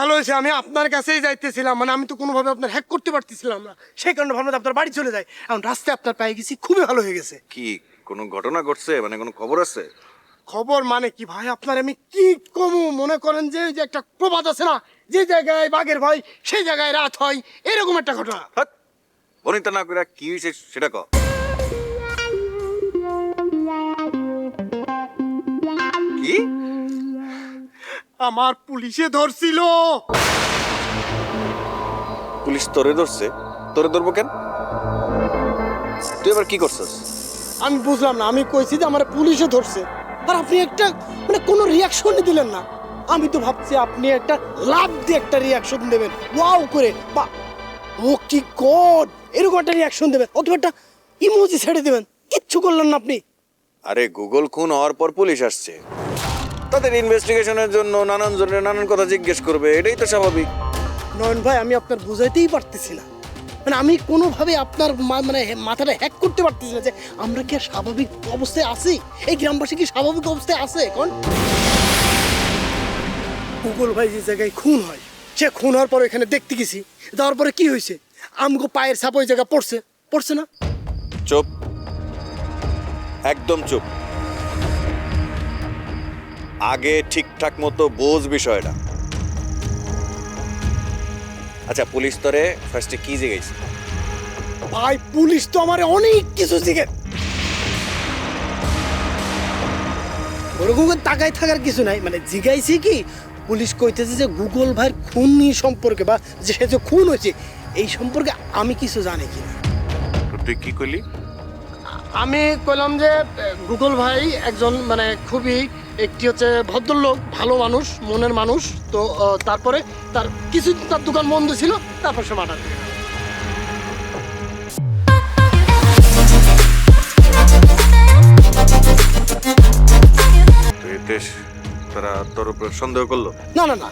ভালো হয়েছে, আমি আপনার কাছেই যাইতেছিলাম। মানে আমি তো কোনোভাবে আপনার হ্যাক করতে পারতেছিলাম না, সেই কারণে ভাবলাম যে আপনার বাড়ি চলে যাই। এখন রাস্তায় আপনার পেয়ে গেছি, খুবই ভালো হয়ে গেছে। কি কোনো ঘটনা ঘটছে, মানে কোনো খবর আছে? খবর মানে কি ভাই, আপনার আমি কি কমু? মনে করেন যে ওই যে একটা প্রবাদ আছে না, যে জায়গায় বাঘের ভয় সেই জায়গায় রাত হয়, এরকম একটা ঘটনা। হাত বনিতা না করে কি হয়েছে সেটা ক। কি? আমার পুলিশে ধরছিল। পুলিশ তোরে ধরছে? তোরে ধরবো কেন? তুই এবার কি করছিস? আমি বুঝলাম না, আমি কইছি যে আমার পুলিশে ধরছে, আর আপনি একটা মানে কোনো রিয়াকশনই দিলেন না। আমি তো ভাবছি আপনি একটা লাভ দিয়ে একটা রিয়াকশন দেবেন, ওয়াও করে, বা ও কি গড এরকম একটা রিয়াকশন দেবেন, অথবা একটা ইমোজি ছেড়ে দেবেন। কিচ্ছু করলেন না আপনি। আরে গুগল খুন হওয়ার পর পুলিশ আসছে, তাদের ইনভেস্টিগেশনের জন্য নানান জনের নানান কথা জিজ্ঞেস করবে, এটাই তো স্বাভাবিক। নয়ন ভাই, আমি আপনার বুঝাইতেই পারতেছি না। মানে আমি কোনোভাবে আপনার মানে মাথাটা হ্যাক করতে পারতেছি না যে আমরা কি আর স্বাভাবিক অবস্থায় আছি, এই গ্রামবাসী কি স্বাভাবিক অবস্থায় আছে এখন? গুগল ভাই যে জায়গায় খুন হয়, সে খুন হওয়ার পর এখানে দেখতে গেছি, যাওয়ার পরে কি হয়েছে, আমগো পায়ের ছাপ ওই জায়গা পড়ছে, পড়ছে না? চুপ, একদম চুপ। আগে ঠিকঠাক মতো বোঝ বিষয়টা। আচ্ছা, পুলিশ তোরে ফার্স্টে কি জিজ্ঞেস? ভাই পুলিশ তো আমার অনেক কিছু জিজ্ঞেস, ওরকম করে তাকায় থাকার কিছু নাই। মানে জিজ্ঞাইছি কি, পুলিশ কইতেছে যে গুগল ভাইয়ের খুন নিয়ে সম্পর্কে, বা যে সে যে খুন হয়েছে এই সম্পর্কে আমি কিছু জানি কিনা। তুই কি কইলি? আমি কইলাম যে গুগল ভাই একজন মানে খুবই একটি হচ্ছে ভদ্রলোক, ভালো মানুষ, মনের মানুষ। তো তারপরে তার কিছুদিন তার দোকান বন্ধ ছিল, তারপর সে মার্ডার করে। তুই এতে তারা তোর উপর সন্দেহ করলো? না না না,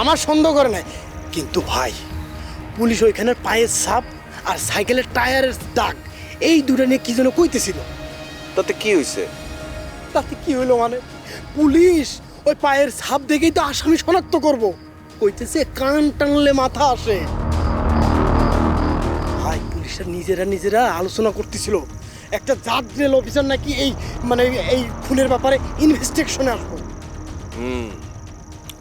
আমার সন্দেহ করে নাই, কিন্তু ভাই পুলিশ ওইখানের পায়ের ছাপ আর সাইকেলের টায়ারের দাগ, এই দুটো নিয়ে কি যেন কইতেছিল। তাতে কি হয়েছে? তাতে কি হলো মানে, পুলিশ ওই পায়ের ছাপ দেখেই তো আসামি শনাক্ত করব, কইতেছে কান টানলে মাথা আসে। ভাই পুলিশের নিজেরা আলোচনা করতেছিল একটা জাজমেল অফিসার নাকি এই মানে এই খুনের ব্যাপারে ইনভেস্টিগেশনে আসবো।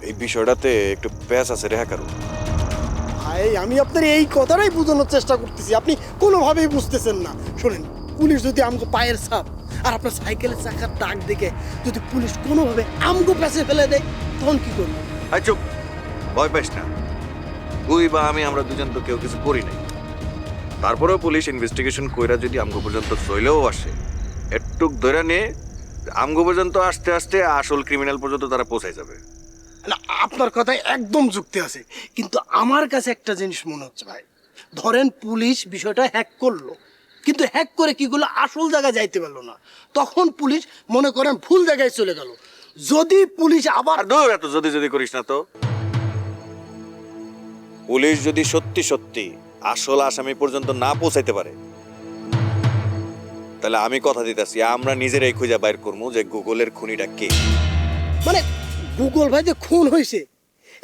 এই বিষয়টাতে একটু প্যাচ আছে রে হ্যাকারু। ভাই আমি আপনার এই কথাটাই বোঝানোর চেষ্টা করতেছি, আপনি কোনোভাবেই বুঝতেছেন না। শোনেন, পুলিশ যদি আমগো পায়ের ছাপ আর আপনার সাইকেলের চাকার দাগ দেখে যদি পুলিশ কোনোভাবে আমগো প্যাচে ফেলে দেয়, তখন কি করবো? আই চুপ, ভয় পাইস না। তুই বা আমি, আমরা দুজন তো কেউ কিছু করি নাই। তারপরেও পুলিশ ইনভেস্টিগেশন কইরা যদি আমগো পর্যন্ত চলেও আসে, একটুক ধরে নিয়ে আমগো পর্যন্ত আস্তে আস্তে আসল ক্রিমিনাল পর্যন্ত তারা পৌঁছায় যাবে। না, আপনার কথায় একদম যুক্তি আছে, কিন্তু আমার কাছে একটা জিনিস মনে হচ্ছে ভাই, ধরেন পুলিশ বিষয়টা হ্যাক করলো, কিন্তু হ্যাক করে কি করলো, আসল জায়গায় যাইতে পারলো না, তখন পুলিশ মনে করেন ভুল জায়গায় চলে গেল। যদি পুলিশ আবার আর দূর, এত যদি করিস না তো। পুলিশ যদি সত্যি সত্যি আসল আসামি পর্যন্ত না পৌঁছাইতে পারে, তাহলে আমি কথা দিতেছি আমরা নিজেরাই খুঁজে বাইর করবো যে গুগলের খুনিটা কে। মানে গুগল ভাই যে খুন হয়েছে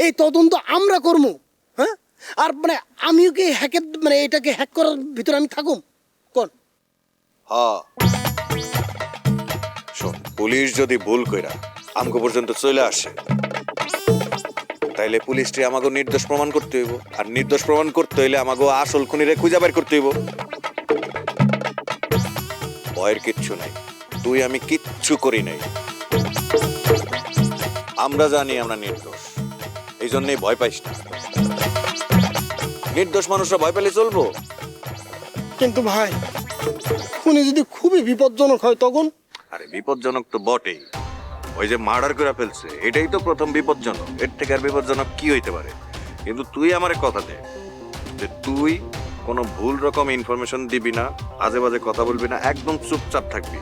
এই তদন্ত আমরা করবো, হ্যাঁ? আর মানে আমিও কি হ্যাকের মানে এটাকে হ্যাক করার ভিতরে আমি থাকুম কোন? হ্যাঁ, শোন, পুলিশ যদি ভুল কইরা আমগো পর্যন্ত চলে আসে, তাইলে পুলিশটি আমাকে নির্দোষ প্রমাণ করতে হইব, আর নির্দোষ প্রমাণ করতে হইলে আমাকে আসল খুনিরে খুঁজে বের করতে হইব। ভয়ের কিচ্ছু নাই, তুই আমি কিচ্ছু করি নাই, আমরা জানি আমরা নির্দোষ, এই জন্যই ভয় পাইস না। নির্দোষ মানুষরা ভয় পেলে চলবো? কিন্তু ভাই খুনি যদি খুবই বিপজ্জনক হয় তখন? আরে বিপজ্জনক তো বটেই, ওই যে মার্ডার করে ফেলছে এটাই তো প্রথম বিপজ্জনক, এর থেকে আর বিপজ্জনক কি হইতে পারে? কিন্তু তুই আমারে কথা দে যে তুই কোনো ভুল রকম ইনফরমেশন দিবি না, আজে বাজে কথা বলবি না, একদম চুপচাপ থাকবি।